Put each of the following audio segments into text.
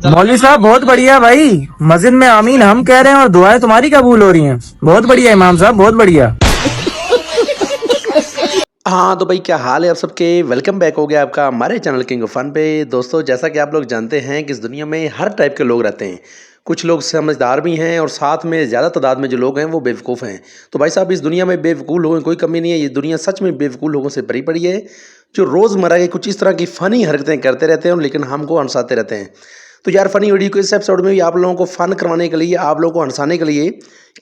मौलवी साहब बहुत बढ़िया भाई, मस्जिद में आमीन हम कह रहे हैं और दुआएं तुम्हारी कबूल हो रही हैं। बहुत बढ़िया इमाम साहब, बहुत बढ़िया। हाँ तो भाई क्या हाल है आप सबके। वेलकम बैक हो गया आपका हमारे चैनल किंग ऑफ फन पे। दोस्तों जैसा कि आप लोग जानते हैं कि इस दुनिया में हर टाइप के लोग रहते हैं। कुछ लोग समझदार भी हैं और साथ में ज़्यादा तादाद में जो लोग हैं वो बेवकूफ़ हैं। तो भाई साहब इस दुनिया में बेवकूफ़ लोगों की कोई कमी नहीं है। ये दुनिया सच में बेवकूफ़ लोगों से भरी पड़ी है जो रोज़मर्रा की कुछ इस तरह की फ़नी हरकतें करते रहते हैं लेकिन हमको हंसाते रहते हैं। तो यार फ़नी वीडियो को इस एपिसोड में भी आप लोगों को फ़न करवाने के लिए, आप लोगों को हंसाने के लिए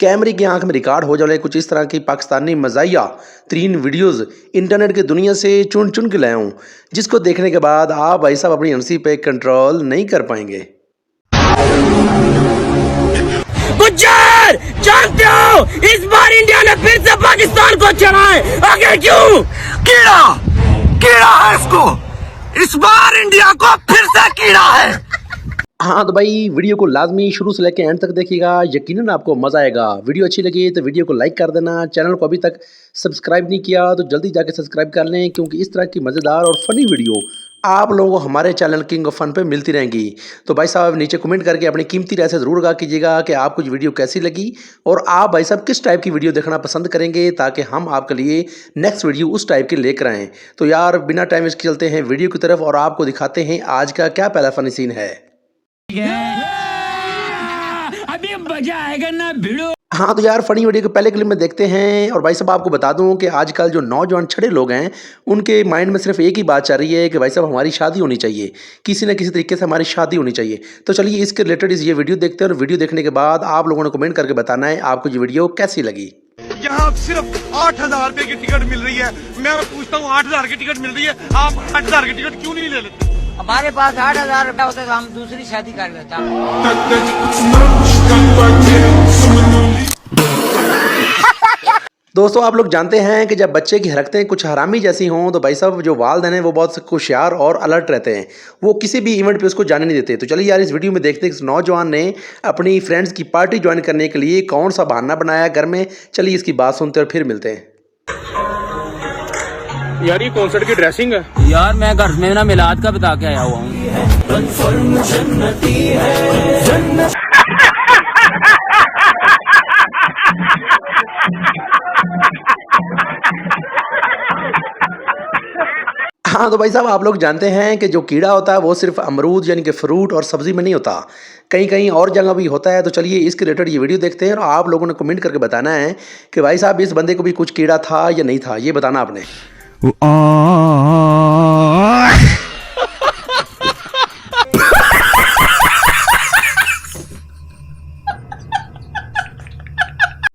कैमरे की आंख में रिकॉर्ड हो जाए कुछ इस तरह की पाकिस्तानी मज़ाहिया 3 वीडियोज़ इंटरनेट की दुनिया से चुन चुन के लाया हूँ, जिसको देखने के बाद आप भाई साहब अपनी हंसी पे कंट्रोल नहीं कर पाएंगे। गुज्जर जानते हो इस बार इंडिया ने फिर से पाकिस्तान को चढ़ा है, आगे क्यों? कीड़ा है इसको, इस बार इंडिया को फिर से कीड़ा है। हाँ तो भाई वीडियो को लाजमी शुरू से लेकर एंड तक देखिएगा, यकीनन आपको मज़ा आएगा। वीडियो अच्छी लगी तो वीडियो को लाइक कर देना। चैनल को अभी तक सब्सक्राइब नहीं किया तो जल्दी जाके सब्सक्राइब कर लें, क्योंकि इस तरह की मज़ेदार और फ़नी वीडियो आप लोगों को हमारे चैनल किंग ऑफ फन पे मिलती रहेंगी। तो भाई साहब नीचे कमेंट करके अपनी कीमती राय से ज़रूर आगाह कीजिएगा कि आपको ये वीडियो कैसी लगी और आप भाई साहब किस टाइप की वीडियो देखना पसंद करेंगे, ताकि हम आपके लिए नेक्स्ट वीडियो उस टाइप की लेकर आएँ। तो यार बिना टाइम वेस्ट चलते हैं वीडियो की तरफ और आपको दिखाते हैं आज का क्या पहला फ़नी सीन है। अभी मजा आएगा ना भिड़ो। हाँ तो यार फनी वीडियो के पहले क्लिप में देखते हैं। और भाई साहब आपको बता दूं कि आजकल जो नौजवान छड़े लोग हैं उनके माइंड में सिर्फ एक ही बात चल रही है कि भाई साहब हमारी शादी होनी चाहिए, किसी न किसी तरीके से हमारी शादी होनी चाहिए। तो चलिए इसके रिलेटेड ये वीडियो देखते हैं और वीडियो देखने के बाद आप लोगों ने कमेंट करके बताना है आपको ये वीडियो कैसी लगी। यहाँ सिर्फ 8,000 रुपए की टिकट मिल रही है। मैं पूछता हूँ 8,000 की टिकट मिल रही है, आप 8,000 की टिकट क्यों नहीं ले लेते? हमारे पास 8,000 रुपया होता तो हम दूसरी शादी कर लेता। दोस्तों आप लोग जानते हैं कि जब बच्चे की हरकतें कुछ हरामी जैसी हों तो भाई साहब जो वालिदैन हैं वो बहुत होशियार और अलर्ट रहते हैं, वो किसी भी इवेंट पे उसको जाने नहीं देते। तो चलिए यार इस वीडियो में देखते हैं इस नौजवान ने अपनी फ्रेंड्स की पार्टी ज्वाइन करने के लिए कौन सा बहाना बनाया घर में। चलिए इसकी बात सुनते हैं और फिर मिलते हैं। यार ये कॉन्सर्ट की ड्रेसिंग है यार, मैं घर में ना मिलाद का बता के आया हुआ हूँ। हाँ तो भाई साहब आप लोग जानते हैं कि जो कीड़ा होता है वो सिर्फ अमरूद यानी कि फ्रूट और सब्जी में नहीं होता, कहीं कहीं और जगह भी होता है। तो चलिए इसके रिलेटेड ये वीडियो देखते हैं और आप लोगों ने कमेंट करके बताना है कि भाई साहब इस बंदे को भी कुछ कीड़ा था या नहीं था, ये बताना आपने।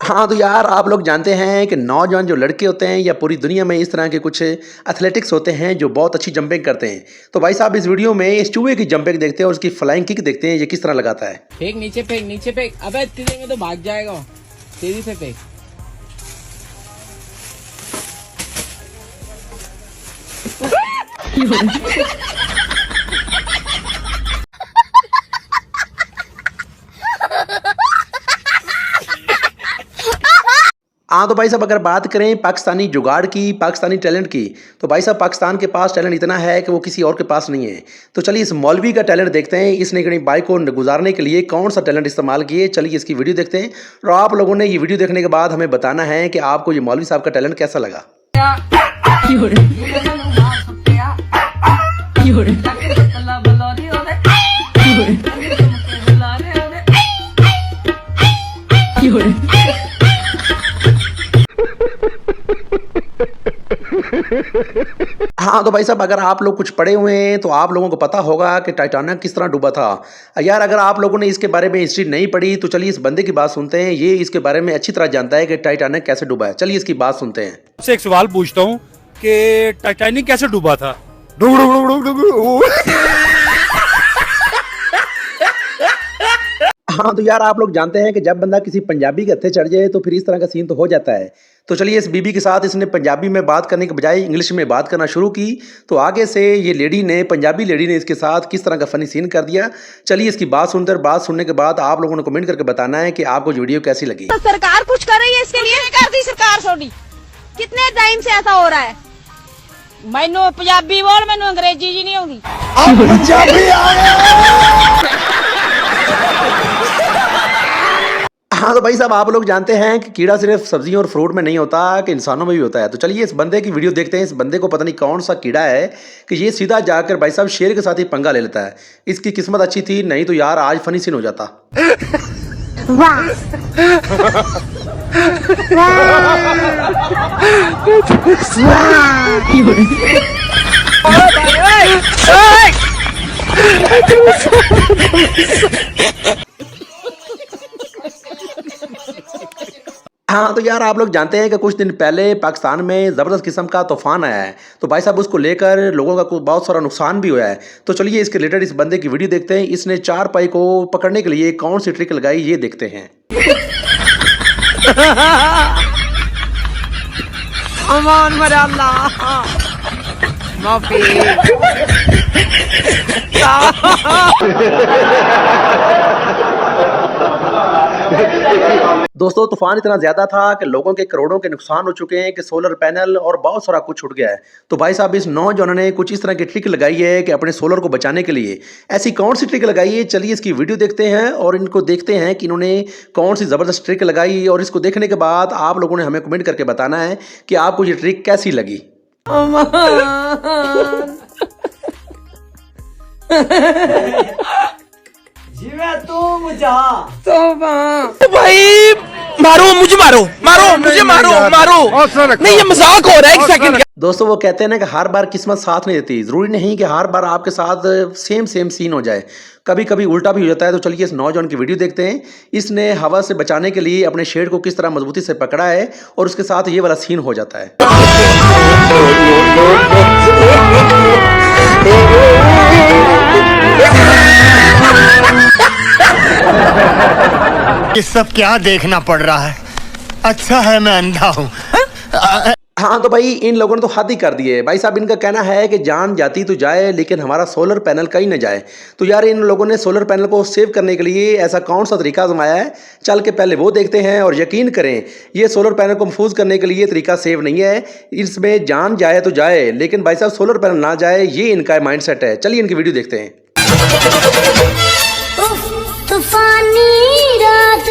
हाँ तो यार आप लोग जानते हैं कि नौजवान जो लड़के होते हैं या पूरी दुनिया में इस तरह के कुछ एथलेटिक्स होते हैं जो बहुत अच्छी जंपिंग करते हैं। तो भाई साहब इस वीडियो में इस चूहे की जंपिंग देखते हैं और उसकी फ्लाइंग किक देखते हैं ये किस तरह लगाता है। फेंक नीचे फेंक, नीचे फेंक। अबे इतनी देर में तो भाग जाएगा, तेजी से फेंक। हाँ तो भाई साहब अगर बात करें पाकिस्तानी जुगाड़ की, पाकिस्तानी टैलेंट की, तो भाई साहब पाकिस्तान के पास टैलेंट इतना है कि वो किसी और के पास नहीं है। तो चलिए इस मौलवी का टैलेंट देखते हैं, इसने अपनी बाइक को गुजारने के लिए कौन सा टैलेंट इस्तेमाल किए। चलिए इसकी वीडियो देखते हैं और आप लोगों ने ये वीडियो देखने के बाद हमें बताना है कि आपको ये मौलवी साहब का टैलेंट कैसा लगा। हाँ तो भाई साहब अगर आप लोग कुछ पढ़े हुए हैं तो आप लोगों को पता होगा कि टाइटैनिक किस तरह डूबा था। यार अगर आप लोगों ने इसके बारे में हिस्ट्री नहीं पढ़ी तो चलिए इस बंदे की बात सुनते हैं, ये इसके बारे में अच्छी तरह जानता है कि टाइटैनिक कैसे डूबा है। चलिए इसकी बात सुनते हैं। आपसे एक सवाल पूछता हूँ कि टाइटैनिक कैसे डूबा था? हाँ तो यार आप लोग जानते हैं कि जब बंदा किसी पंजाबी के हत्थे चढ़ जाए तो फिर इस तरह का सीन तो हो जाता है। तो चलिए इस बीबी के साथ इसने पंजाबी में बात करने के बजाय इंग्लिश में बात करना शुरू की। तो आगे से ये लेडी ने, पंजाबी लेडी ने इसके साथ किस तरह का फनी सीन कर दिया। चलिए इसकी बात सुनते और बात सुनने के बाद आप लोगों ने कमेंट करके बताना है कि आपको जो वीडियो कैसी लगी। तो सरकार कुछ कर रही है इसके लिए? कर दी सरकार सोनी, कितने टाइम से ऐसा हो रहा है। मैनू पंजाबी बोल, मैनू अंग्रेजी जी नहीं आउंदी। हाँ तो भाई साहब आप लोग जानते हैं कि कीड़ा सिर्फ सब्जियों और फ्रूट में नहीं होता कि इंसानों में भी होता है। तो चलिए इस बंदे की वीडियो देखते हैं। इस बंदे को पता नहीं कौन सा कीड़ा है कि ये सीधा जाकर भाई साहब शेर के साथ ही पंगा ले लेता है। इसकी किस्मत अच्छी थी, नहीं तो यार आज फनी सीन हो जाता। हाँ तो यार आप लोग जानते हैं कि कुछ दिन पहले पाकिस्तान में ज़बरदस्त किस्म का तूफान आया है। तो भाई साहब उसको लेकर लोगों का बहुत सारा नुकसान भी हुआ है। तो चलिए इसके रिलेटेड इस बंदे की वीडियो देखते हैं। इसने चारपाई को पकड़ने के लिए कौन सी ट्रिक लगाई ये देखते हैं। अमान अल्लाह माफी। दोस्तों तूफान इतना ज्यादा था कि लोगों के करोड़ों के नुकसान हो चुके हैं कि सोलर पैनल और बहुत सारा कुछ छूट गया है। तो भाई साहब इस नौजवान ने कुछ इस तरह की ट्रिक लगाई है कि अपने सोलर को बचाने के लिए। ऐसी कौन सी ट्रिक लगाई है, चलिए इसकी वीडियो देखते हैं और इनको देखते हैं कि इन्होंने कौन सी जबरदस्त ट्रिक लगाई। और इसको देखने के बाद आप लोगों ने हमें कमेंट करके बताना है कि आपको ये ट्रिक कैसी लगी। भाई मारो मुझे, मारो नहीं, ये मजाक हो रहा है। एक सेकंड। दोस्तों वो कहते हैं ना कि हर बार किस्मत साथ नहीं देती। जरूरी नहीं कि हर बार आपके साथ सेम सीन हो जाए, कभी कभी उल्टा भी हो जाता है। तो चलिए इस नौजवान की वीडियो देखते हैं। इसने हवा से बचाने के लिए अपने शेड को किस तरह मजबूती से पकड़ा है और उसके साथ ये वाला सीन हो जाता है। ये सब क्या देखना पड़ रहा है? अच्छा है मैं अंधा हूँ। हाँ तो भाई इन लोगों ने तो हद ही कर दी है। भाई साहब इनका कहना है कि जान जाती तो जाए लेकिन हमारा सोलर पैनल कहीं न जाए। तो यार इन लोगों ने सोलर पैनल को सेव करने के लिए ऐसा कौन सा तरीका आजमाया है, चल के पहले वो देखते हैं। और यकीन करें ये सोलर पैनल को महफूज करने के लिए तरीका सेव नहीं है। इसमें जान जाए तो जाए लेकिन भाई साहब सोलर पैनल ना जाए, ये इनका माइंड सेट है। चलिए इनकी वीडियो देखते हैं। तूफानी रात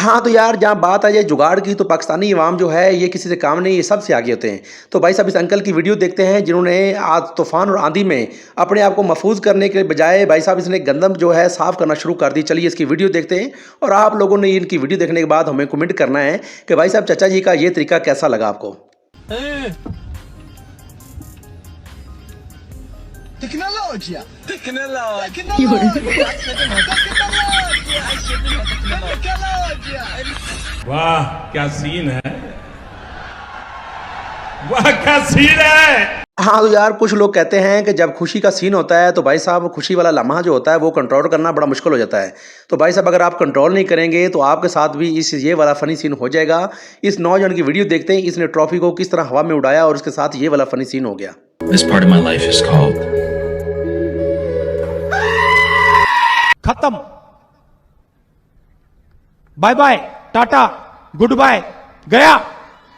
हाँ तो यार जहाँ बात आ जाए जुगाड़ की तो पाकिस्तानी इवाम जो है ये किसी से काम नहीं, ये सबसे आगे होते हैं। तो भाई साहब इस अंकल की वीडियो देखते हैं जिन्होंने आज तूफान और आंधी में अपने आप को महफूज करने के बजाय भाई साहब इसने गंदम जो है साफ करना शुरू कर दी। चलिए इसकी वीडियो देखते हैं और आप लोगों ने इनकी वीडियो देखने के बाद हमें कमेंट करना है कि भाई साहब चाचा जी का ये तरीका कैसा लगा आपको। वाह क्या सीन है, वाह क्या सीन है। हाँ तो यार कुछ लोग कहते हैं कि जब खुशी का सीन होता है तो भाई साहब खुशी वाला लम्हा जो होता है वो कंट्रोल करना बड़ा मुश्किल हो जाता है। तो भाई साहब अगर आप कंट्रोल नहीं करेंगे तो आपके साथ भी ये वाला फनी सीन हो जाएगा। इस नौजवान की वीडियो देखते हैं, इसने ट्रॉफी को किस तरह हवा में उड़ाया और उसके साथ ये वाला फनी सीन हो गया। This part of my life is called खत्म, bye bye, tata, goodbye, गया।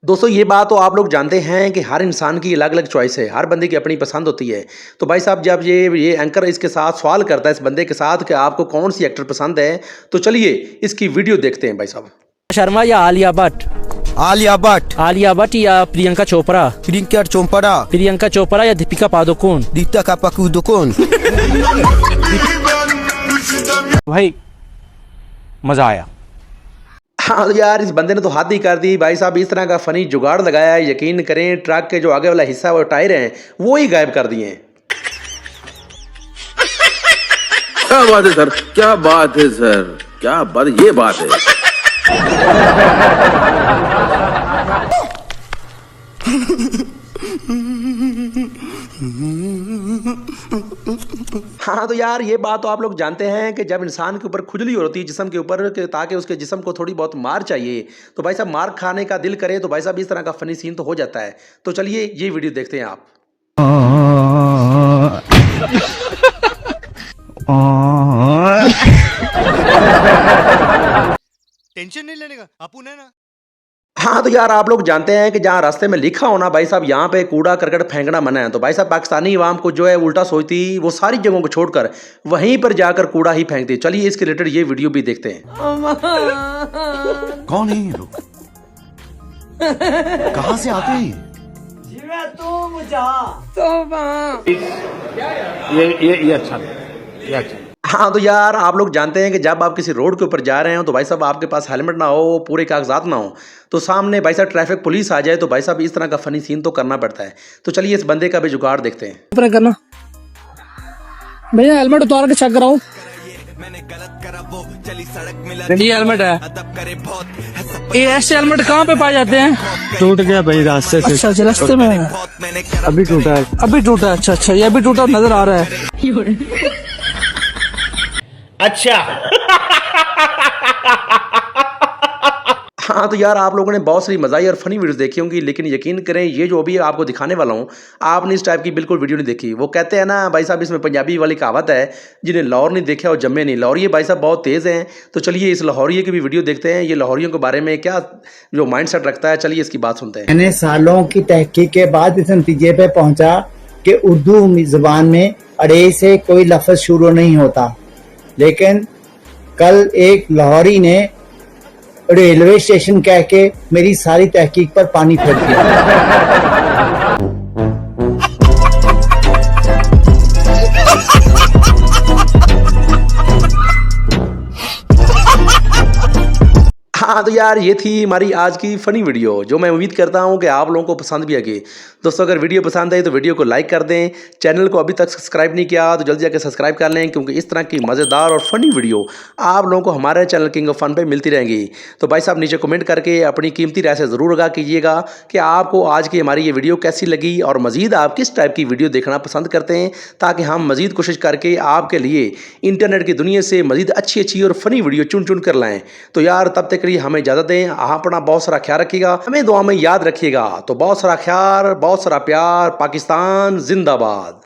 दोस्तों ये बात तो आप लोग जानते हैं कि हर इंसान की अलग अलग चॉइस है, हर बंदे की अपनी पसंद होती है। तो भाई साहब जब ये एंकर इसके साथ सवाल करता है इस बंदे के साथ कि आपको कौन सी एक्टर पसंद है, तो चलिए इसकी वीडियो देखते हैं। भाई साहब शर्मा या आलिया भट्ट? आलिया भट्ट या प्रियंका चोपड़ा या दीपिका पादुकोण? भाई मजा आया। हाँ यार इस बंदे ने तो हद ही कर दी। भाई साहब इस तरह का फनी जुगाड़ लगाया है, यकीन करें ट्रक के जो आगे वाला हिस्सा वो टायर हैं वो ही गायब कर दिए हैं। क्या बात है सर, क्या बात है सर, क्या बात, ये बात है। हाँ तो यार ये बात तो आप लोग जानते हैं कि जब इंसान के ऊपर खुजली होती है जिस्म के ऊपर ताकि उसके जिस्म को थोड़ी बहुत मार चाहिए, तो भाई साहब मार खाने का दिल करे तो भाई साहब इस तरह का फनी सीन तो हो जाता है। तो चलिए ये वीडियो देखते हैं आप। टेंशन नहीं लेने का अपुन है ना। हाँ तो यार आप लोग जानते हैं कि जहाँ रास्ते में लिखा होना भाई साहब यहाँ पे कूड़ा करकट फेंकना मना है, तो भाई साहब पाकिस्तानी अवाम को जो है उल्टा सोचती, वो सारी जगहों को छोड़कर वहीं पर जाकर कूड़ा ही फेंकती। चलिए इसके रिलेटेड ये वीडियो भी देखते हैं। कौन है ये लोग? कहाँ से आते हैं? ये अच्छा ये अच्छा। हाँ तो यार आप लोग जानते हैं कि जब आप किसी रोड के ऊपर जा रहे हो तो भाई साहब आपके पास हेलमेट ना हो, पूरे कागजात ना हो, तो सामने भाई साहब ट्रैफिक पुलिस आ जाए तो भाई साहब इस तरह का फनी सीन तो करना पड़ता है। तो चलिए इस बंदे का भी जुगाड़ देखते हैं। करना भैया, हेलमेट उतार के चेक कराओ। ये हेलमेट है। ये ऐसे हेलमेट कहाँ पे पाए जाते हैं? टूट गया भाई रास्ते से। अच्छा रास्ते में अभी टूटा है। अभी टूटा। अच्छा ये अभी टूटा नजर आ रहा है। हाँ तो यार आप लोगों ने बहुत सारी मज़ाही और फनी वीडियोस देखी होंगी, लेकिन यकीन करें ये जो अभी आपको दिखाने वाला हूँ आपने इस टाइप की बिल्कुल वीडियो नहीं देखी। वो कहते हैं ना भाई साहब, इसमें पंजाबी वाली कहावत है, जिन्हें लाहौर नहीं देखा और जम्मे नहीं। लाहौरिये भाई साहब बहुत तेज़ हैं। तो चलिए इस लाहौरिये की भी वीडियो देखते हैं, ये लाहौरियों के बारे में क्या जो माइंड सेट रखता है। चलिए इसकी बात सुनते हैं। मैंने सालों की तहकीक के बाद इस नतीजे पे पहुंचा कि उर्दू ज़बान में अड़े से कोई लफ्ज़ शुरू नहीं होता, लेकिन कल एक लाहौरी ने रेलवे स्टेशन कह के मेरी सारी तहकीक पर पानी फेर दिया। हाँ तो यार ये थी हमारी आज की फ़नी वीडियो, जो मैं उम्मीद करता हूँ कि आप लोगों को पसंद भी आएगी। दोस्तों अगर वीडियो पसंद आई तो वीडियो को लाइक कर दें। चैनल को अभी तक सब्सक्राइब नहीं किया तो जल्दी जाकर सब्सक्राइब कर लें, क्योंकि इस तरह की मज़ेदार और फ़नी वीडियो आप लोगों को हमारे चैनल किंग ऑफ फन पे मिलती रहेंगी। तो भाई साहब नीचे कमेंट करके अपनी कीमती राय से ज़रूर आगाह कीजिएगा कि आपको आज की हमारी ये वीडियो कैसी लगी और मज़ीद आप किस टाइप की वीडियो देखना पसंद करते हैं, ताकि हम मज़ीद कोशिश करके आपके लिए इंटरनेट की दुनिया से मज़ीद अच्छी और फ़नी वीडियो चुन चुन कर लाएँ। तो यार तब तक के लिए हमें इजाज़त दें। आप अपना बहुत सारा ख्याल रखिएगा, हमें दुआ में याद रखिएगा। तो बहुत सारा ख्याल, बहुत सारा प्यार। पाकिस्तान जिंदाबाद।